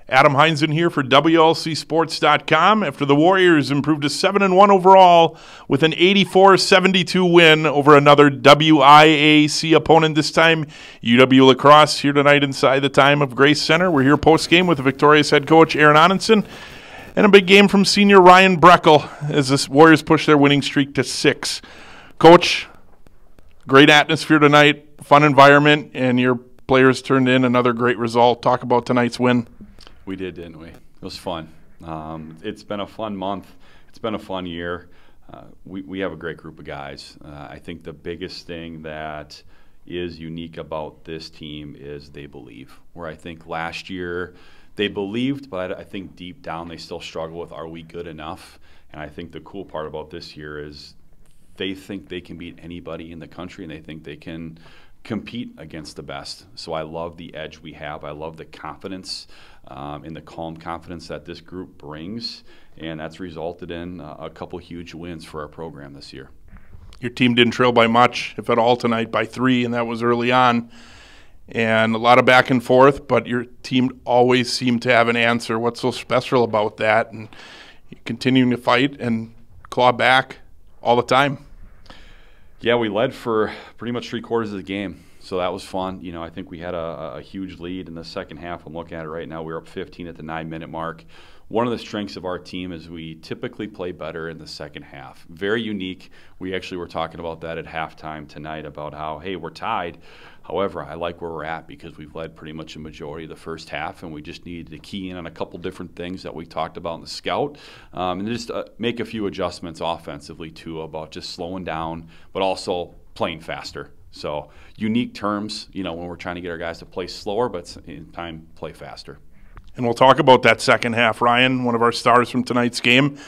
Adam Heinzen here for WLCSports.com after the Warriors improved to 7-1 overall with an 84-72 win over another WIAC opponent, this time UW-La Crosse, here tonight inside the Time of Grace Center. We're here post-game with the victorious head coach Aaron Aanonsen and a big game from senior Ryan Broeckel as the Warriors push their winning streak to 6. Coach, great atmosphere tonight, fun environment, and your players turned in another great result. Talk about tonight's win. We did, didn't we? It was fun. It's been a fun month. It's been a fun year. We have a great group of guys. I think the biggest thing that is unique about this team is they believe. Where I think last year they believed, but I think deep down they still struggle with, are we good enough? And I think the cool part about this year is they think they can beat anybody in the country, and they think they can compete against the best. So I love the edge we have. I love the confidence and the calm confidence that this group brings, and that's resulted in a couple huge wins for our program this year. Your team didn't trail by much, if at all, tonight by 3, and that was early on. And a lot of back and forth, but your team always seemed to have an answer. What's so special about that? And continuing to fight and claw back all the time. Yeah, we led for pretty much 3/4 of the game, so that was fun. You know, I think we had a huge lead in the second half. I'm looking at it right now. We're up 15 at the 9-minute mark. One of the strengths of our team is we typically play better in the second half. Very unique. We actually were talking about that at halftime tonight about how, hey, we're tied. However, I like where we're at because we've led pretty much a majority of the first half, and we just needed to key in on a couple different things that we talked about in the scout, and just make a few adjustments offensively too, about just slowing down, but also playing faster. So unique terms, you know, when we're trying to get our guys to play slower, but in time play faster. And we'll talk about that second half. Ryan, one of our stars from tonight's game,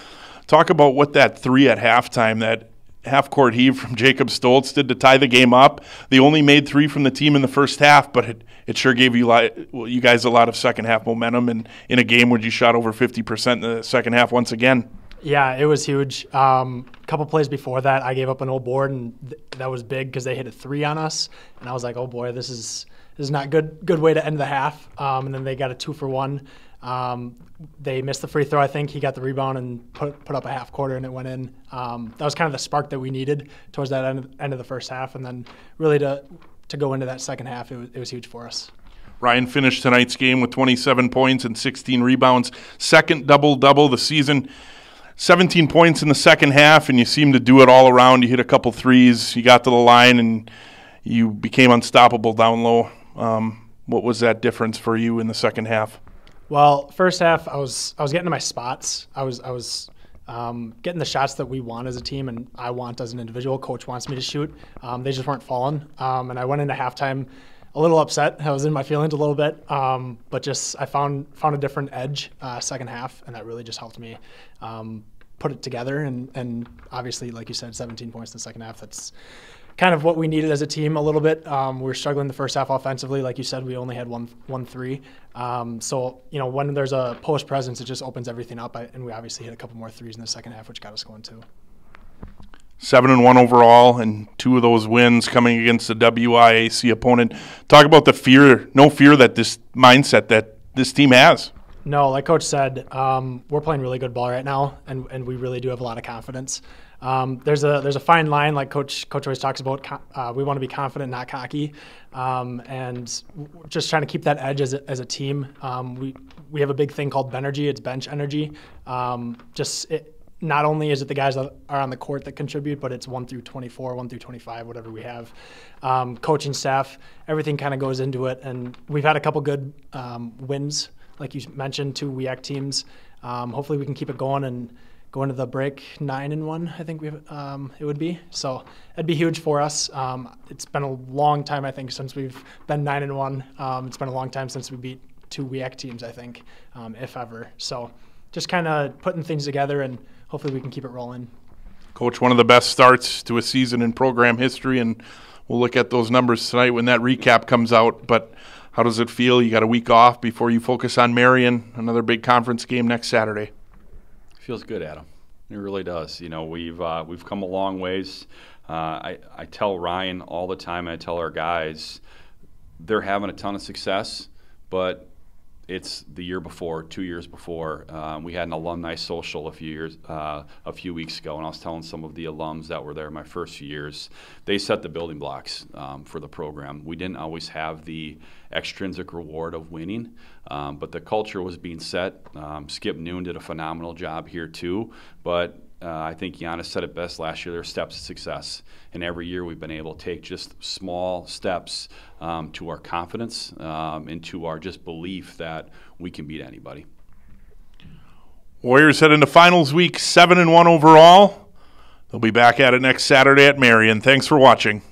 talk about what that 3 at halftime, that half-court heave from Jacob Stoltz did to tie the game up. They only made 3 from the team in the first half, but it sure gave you guys a lot of second-half momentum, and in a game where you shot over 50% in the second half once again. Yeah, it was huge. A couple plays before that, I gave up an old board, and that was big because they hit a 3 on us, and I was like, oh boy, this is not good way to end the half. And then they got a 2 for 1. They missed the free throw, I think. He got the rebound and put up a half quarter, and it went in. That was kind of the spark that we needed towards that end of the first half, and then really to go into that second half, it was huge for us. Ryan finished tonight's game with 27 points and 16 rebounds, second double-double the season. 17 points in the second half, and you seemed to do it all around. You hit a couple threes, you got to the line, and you became unstoppable down low. What was that difference for you in the second half? Well, first half, I was getting to my spots. I was getting the shots that we want as a team and I want as an individual. Coach wants me to shoot. They just weren't falling. And I went into halftime a little upset. I was in my feelings a little bit, but just I found a different edge second half, and that really just helped me put it together. And obviously, like you said, 17 points in the second half. That's kind of what we needed as a team a little bit. We were struggling the first half offensively. Like you said, we only had one 3. So, you know, when there's a post presence, it just opens everything up. And we obviously hit a couple more 3s in the second half, which got us going too. 7-1 overall, and 2 of those wins coming against the WIAC opponent. Talk about the mindset that this team has. No, like Coach said, we're playing really good ball right now, and we really do have a lot of confidence. There's a fine line, like Coach always talks about. We want to be confident, not cocky, and just trying to keep that edge as a team. We have a big thing called Benergy. It's bench energy. Not only is it the guys that are on the court that contribute, but it's 1 through 24, 1 through 25, whatever we have. Coaching staff, everything kind of goes into it, and we've had a couple good wins, like you mentioned, 2 WIAC teams. Hopefully we can keep it going and go into the break 9-1, I think it would be. So that'd be huge for us. It's been a long time, I think, since we've been 9-1. It's been a long time since we beat 2 WIAC teams, I think, if ever. So just kind of putting things together, and hopefully we can keep it rolling. Coach, one of the best starts to a season in program history, and we'll look at those numbers tonight when that recap comes out. But how does it feel? You got a week off before you focus on Marion, another big conference game next Saturday. Feels good, Adam. It really does. You know, we've come a long ways. I tell Ryan all the time, I tell our guys, they're having a ton of success, but it's the year before, 2 years before. We had an alumni social a few weeks ago, and I was telling some of the alums that were there my first few years, they set the building blocks for the program. We didn't always have the extrinsic reward of winning, but the culture was being set. Skip Noon did a phenomenal job here too, but I think Giannis said it best last year, there are steps to success. And every year we've been able to take just small steps to our confidence and to our just belief that we can beat anybody. Warriors head into finals week 7-1 overall. They'll be back at it next Saturday at Marion. Thanks for watching.